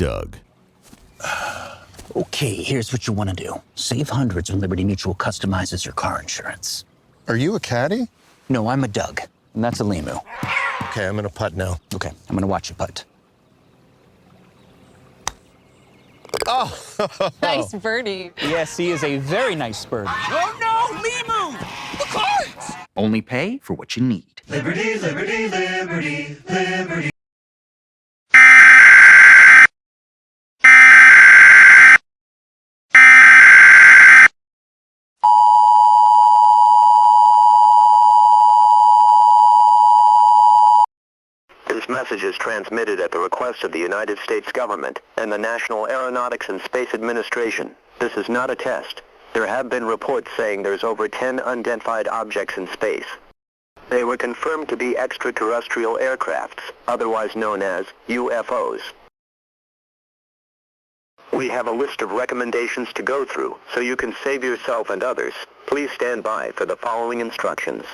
Doug. Okay, here's what you want to do. Save hundreds when Liberty Mutual customizes your car insurance. Are you a K.A.D? No, I'm a Doug, and that's a Limu. Okay, I'm gonna putt now. Okay, I'm gonna watch you putt. Oh! Nice birdie. Yes, he is a very nice bird. Oh no, Limu! The cards! Only pay for what you need. Liberty, liberty, liberty, liberty. This message is transmitted at the request of the United States government and the National Aeronautics and Space Administration. This is not a test. There have been reports saying there's over 10 unidentified objects in space. They were confirmed to be extraterrestrial aircrafts, otherwise known as UFOs. We have a list of recommendations to go through, so you can save yourself and others. Please stand by for the following instructions.